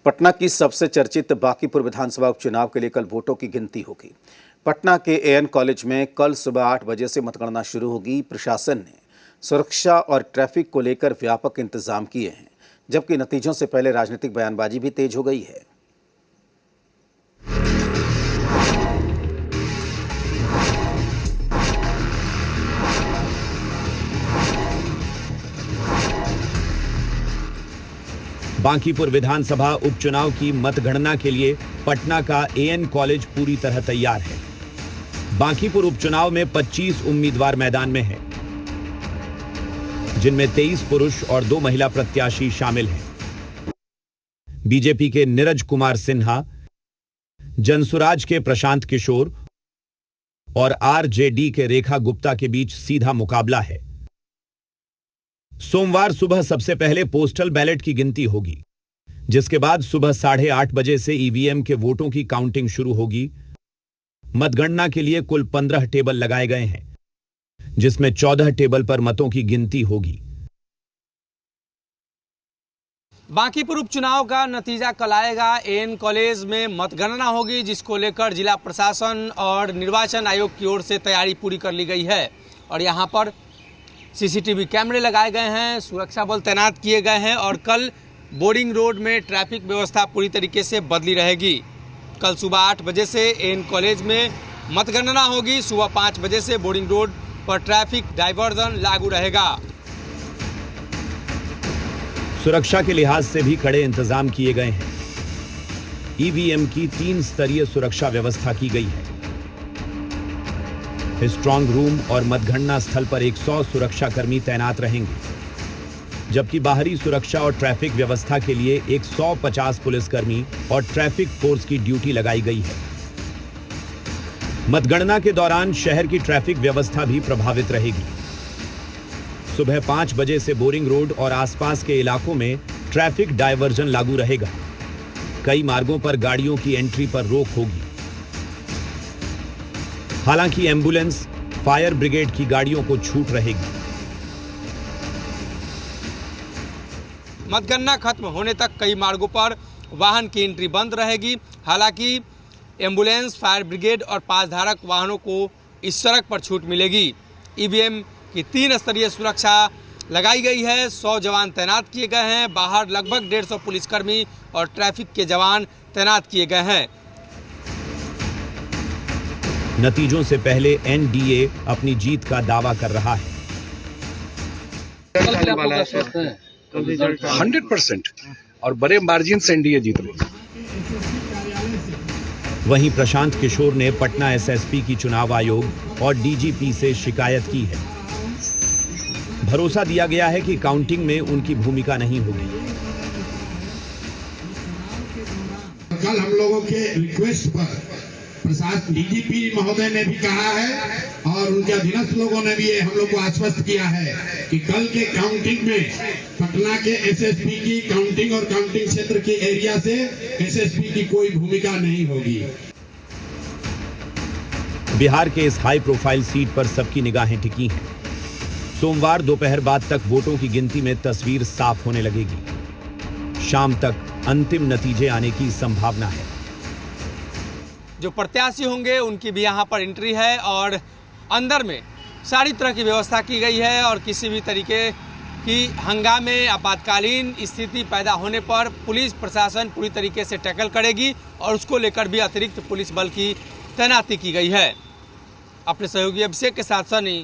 पटना की सबसे चर्चित बांकीपुर विधानसभा उपचुनाव के लिए कल वोटों की गिनती होगी। पटना के एएन कॉलेज में कल सुबह 8 बजे से मतगणना शुरू होगी। प्रशासन ने सुरक्षा और ट्रैफिक को लेकर व्यापक इंतजाम किए हैं, जबकि नतीजों से पहले राजनीतिक बयानबाजी भी तेज हो गई है। बांकीपुर विधानसभा उपचुनाव की मतगणना के लिए पटना का एएन कॉलेज पूरी तरह तैयार है। बांकीपुर उपचुनाव में 25 उम्मीदवार मैदान में हैं, जिनमें 23 पुरुष और 2 महिला प्रत्याशी शामिल हैं। बीजेपी के नीरज कुमार सिन्हा, जनसुराज के प्रशांत किशोर और आरजेडी के रेखा गुप्ता के बीच सीधा मुकाबला है। सोमवार सुबह सबसे पहले पोस्टल बैलेट की गिनती होगी, जिसके बाद सुबह 8:30 बजे से ईवीएम के वोटों की काउंटिंग शुरू होगी। मतगणना के लिए कुल 15 टेबल लगाए गए हैं, जिसमें 14 टेबल पर मतों की गिनती होगी। बांकीपुर उपचुनाव का नतीजा कल आएगा। एएन कॉलेज में मतगणना होगी, जिसको लेकर जिला प्रशासन और निर्वाचन आयोग की ओर से तैयारी पूरी कर ली गई है और यहां पर सीसीटीवी कैमरे लगाए गए हैं, सुरक्षा बल तैनात किए गए हैं और कल बोर्डिंग रोड में ट्रैफिक व्यवस्था पूरी तरीके से बदली रहेगी। कल सुबह 8 बजे से एएन कॉलेज में मतगणना होगी। सुबह 5 बजे से बोर्डिंग रोड पर ट्रैफिक डायवर्जन लागू रहेगा। सुरक्षा के लिहाज से भी कड़े इंतजाम किए गए हैं। ईवीएम की 3 स्तरीय सुरक्षा व्यवस्था की गई है। स्ट्रांग रूम और मतगणना स्थल पर 100 सुरक्षाकर्मी तैनात रहेंगे, जबकि बाहरी सुरक्षा और ट्रैफिक व्यवस्था के लिए 150 पुलिसकर्मी और ट्रैफिक फोर्स की ड्यूटी लगाई गई है। मतगणना के दौरान शहर की ट्रैफिक व्यवस्था भी प्रभावित रहेगी। सुबह 5 बजे से बोरिंग रोड और आसपास के इलाकों में ट्रैफिक डायवर्जन लागू रहेगा। कई मार्गों पर गाड़ियों की एंट्री पर रोक होगी। हालांकि एम्बुलेंस, फायर ब्रिगेड की गाड़ियों को छूट रहेगी। मतगणना खत्म होने तक कई मार्गों पर वाहन की एंट्री बंद रहेगी। हालांकि एम्बुलेंस, फायर ब्रिगेड और पासधारक वाहनों को इस सड़क पर छूट मिलेगी। ईवीएम की 3 स्तरीय सुरक्षा लगाई गई है। 100 जवान तैनात किए गए हैं। बाहर लगभग 150 पुलिसकर्मी और ट्रैफिक के जवान तैनात किए गए हैं। नतीजों से पहले एनडीए अपनी जीत का दावा कर रहा है। 100% और बड़े मार्जिन से एनडीए जीत रही। वहीं प्रशांत किशोर ने पटना एसएसपी की चुनाव आयोग और डीजीपी से शिकायत की है। भरोसा दिया गया है कि काउंटिंग में उनकी भूमिका नहीं होगी। कल हम लोगों के रिक्वेस्ट पर प्रशासन डीजीपी महोदय ने भी कहा है और उनके अधीनस्थ लोगों ने भी हम लोग को आश्वस्त किया है कि कल के काउंटिंग में पटना के एसएसपी की काउंटिंग और काउंटिंग क्षेत्र के एरिया से एसएसपी की कोई भूमिका नहीं होगी। बिहार के इस हाई प्रोफाइल सीट पर सबकी निगाहें टिकी हैं। सोमवार दोपहर बाद तक वोटों की गिनती में तस्वीर साफ होने लगेगी। शाम तक अंतिम नतीजे आने की संभावना है। जो प्रत्याशी होंगे उनकी भी यहाँ पर एंट्री है और अंदर में सारी तरह की व्यवस्था की गई है और किसी भी तरीके की हंगामे, आपातकालीन स्थिति पैदा होने पर पुलिस प्रशासन पूरी तरीके से टैकल करेगी और उसको लेकर भी अतिरिक्त पुलिस बल की तैनाती की गई है। अपने सहयोगी अभिषेक के साथ सनी,